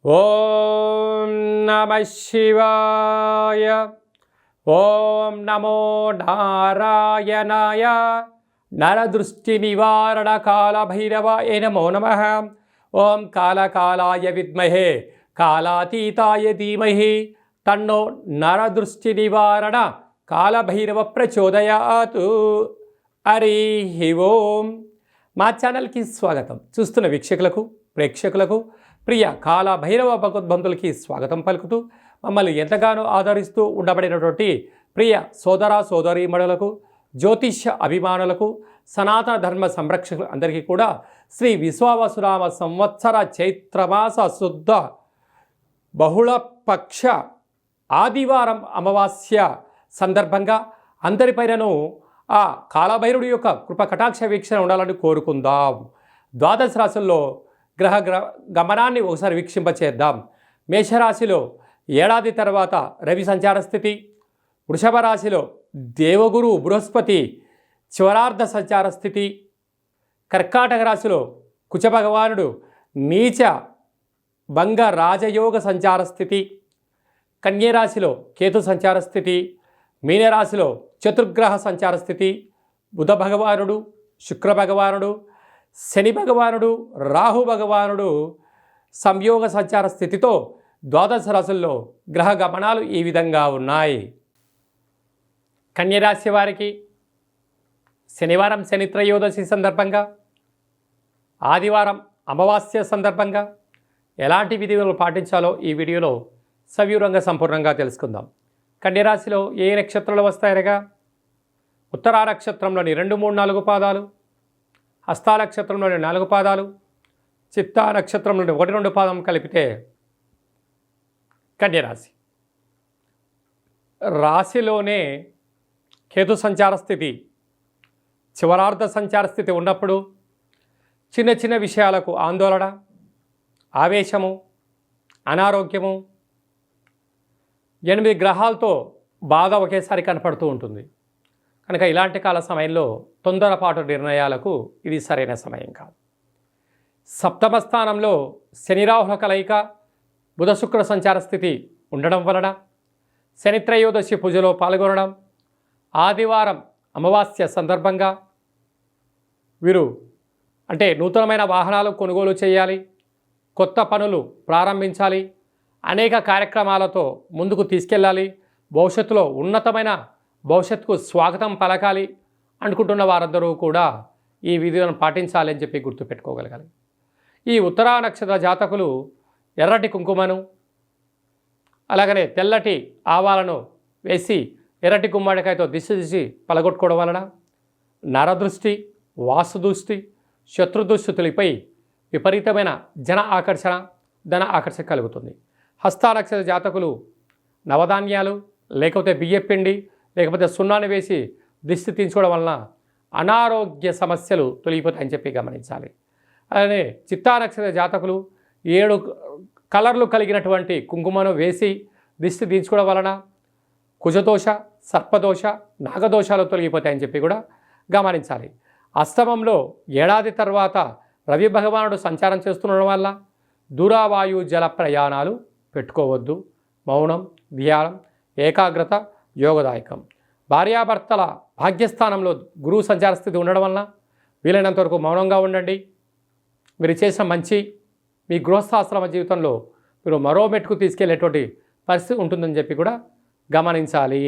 ఓం నమ శివాయ. ఓం నమో నారాయణాయ. నరదృష్టి నివారణ కాళభైరవాయ నమో నమః. ఓం కాళకాలాయ విద్మహే కాళాతీతాయ ధీమహి తన్నో నరదృష్టి నివారణ కాళభైరవ ప్రచోదయాత్. హరి ఓం. మా ఛానల్కి స్వాగతం. చూస్తున్న వీక్షకులకు ప్రేక్షకులకు ప్రియ కాళభైరవ భగవద్బంధులకి స్వాగతం పలుకుతూ మమ్మల్ని ఎంతగానో ఆదరిస్తూ ఉండబడినటువంటి ప్రియ సోదర సోదరీమణులకు జ్యోతిష్య అభిమానులకు సనాతన ధర్మ సంరక్షకులు అందరికీ కూడా శ్రీ విశ్వావసునామ సంవత్సర చైత్రమాస శుద్ధ బహుళపక్ష ఆదివారం అమావాస్య సందర్భంగా అందరిపైనను ఆ కాళభైరుడి యొక్క కృప కటాక్ష వీక్షణ ఉండాలని కోరుకుందాం. ద్వాదశ రాశుల్లో గ్రహ గమనాన్ని ఒకసారి వీక్షింపచేద్దాం. మేషరాశిలో ఏడాది తర్వాత రవి సంచార స్థితి, వృషభ రాశిలో దేవగురు బృహస్పతి చివరార్ధ సంచార స్థితి, కర్కాటక రాశిలో కుచ భగవానుడు నీచ భంగ రాజయోగ సంచార స్థితి, కన్యరాశిలో కేతు సంచార స్థితి, మీనరాశిలో చతుర్గ్రహ సంచార స్థితి, బుధ భగవానుడు శుక్ర భగవానుడు శని భగవానుడు రాహు భగవానుడు సంయోగ సంచార స్థితితో ద్వాదశ రాశుల్లో గ్రహ గమనాలు ఈ విధంగా ఉన్నాయి. కన్యరాశి వారికి శనివారం శని త్రయోదశి సందర్భంగా, ఆదివారం అమావాస్య సందర్భంగా ఎలాంటి విధులు పాటించాలో ఈ వీడియోలో సవివరంగా సంపూర్ణంగా తెలుసుకుందాం. కన్యరాశిలో ఏ నక్షత్రాలు వస్తాయనగా ఉత్తరా నక్షత్రంలోని 2, 3, 4 పాదాలు, హస్తా నక్షత్రంలోని 4 పాదాలు, చిత్తా నక్షత్రంలోని 1, 2 పాదం కలిపితే కన్యరాశి. రాశిలోనే కేతు సంచార స్థితి చివరార్ధ సంచార స్థితి ఉన్నప్పుడు చిన్న చిన్న విషయాలకు ఆందోళన, ఆవేశము, అనారోగ్యము, 8 గ్రహాలతో బాధ ఒకేసారి కనపడుతూ ఉంటుంది. కనుక ఇలాంటి కాల సమయంలో తొందరపాటు నిర్ణయాలకు ఇది సరైన సమయం కాదు. సప్తమ స్థానంలో శని రాహుల కలయిక, బుధ శుక్ర సంచార స్థితి ఉండడం వలన శని త్రయోదశి పూజలో పాల్గొనడం, ఆదివారం అమావాస్య సందర్భంగా వీరు నూతనమైన వాహనాలు కొనుగోలు చేయాలి, కొత్త పనులు ప్రారంభించాలి, అనేక కార్యక్రమాలతో ముందుకు తీసుకెళ్ళాలి, భవిష్యత్తులో ఉన్నతమైన భవిష్యత్తుకు స్వాగతం పలకాలి అనుకుంటున్న వారందరూ కూడా ఈ విధులను పాటించాలి అని చెప్పి గుర్తుపెట్టుకోగలగాలి. ఈ ఉత్తరా నక్షత్ర జాతకులు ఎర్రటి కుంకుమను అలాగనే తెల్లటి ఆవాలను వేసి ఎర్రటి గుమ్మడికాయతో దిశ పలగొట్టుకోవడం వలన నరదృష్టి, వాస్తుదృష్టి, శత్రుదృష్టిపై విపరీతమైన జన ఆకర్షణ, ధన ఆకర్షణ కలుగుతుంది. హస్తా నక్షత్ర జాతకులు నవధాన్యాలు లేకపోతే బియ్యపిండి లేకపోతే సున్నాన్ని వేసి దిష్టి తీయించుకోవడం వలన అనారోగ్య సమస్యలు తొలగిపోతాయని చెప్పి గమనించాలి. అలానే చిత్తా నక్షత్ర జాతకులు 7 కలర్లు కలిగినటువంటి కుంకుమను వేసి దిష్టి తీయించుకోవడం వలన కుజదోష, సర్పదోష, నాగదోషాలు తొలగిపోతాయని చెప్పి కూడా గమనించాలి. అష్టమంలో ఏడాది తర్వాత రవి భగవానుడు సంచారం చేస్తుండడం వల్ల దూరావాయు జల ప్రయాణాలు పెట్టుకోవద్దు. మౌనం, ధ్యానం, ఏకాగ్రత యోగదాయకం. భార్యాభర్తల భాగ్యస్థానంలో గురువు సంచార స్థితి ఉండడం వలన వీలైనంత వరకు మౌనంగా ఉండండి. మీరు చేసిన మంచి మీ గృహస్థాశ్రమ జీవితంలో మీరు మరో మెట్టుకు తీసుకెళ్లేటువంటి పరిస్థితి ఉంటుందని చెప్పి కూడా గమనించాలి.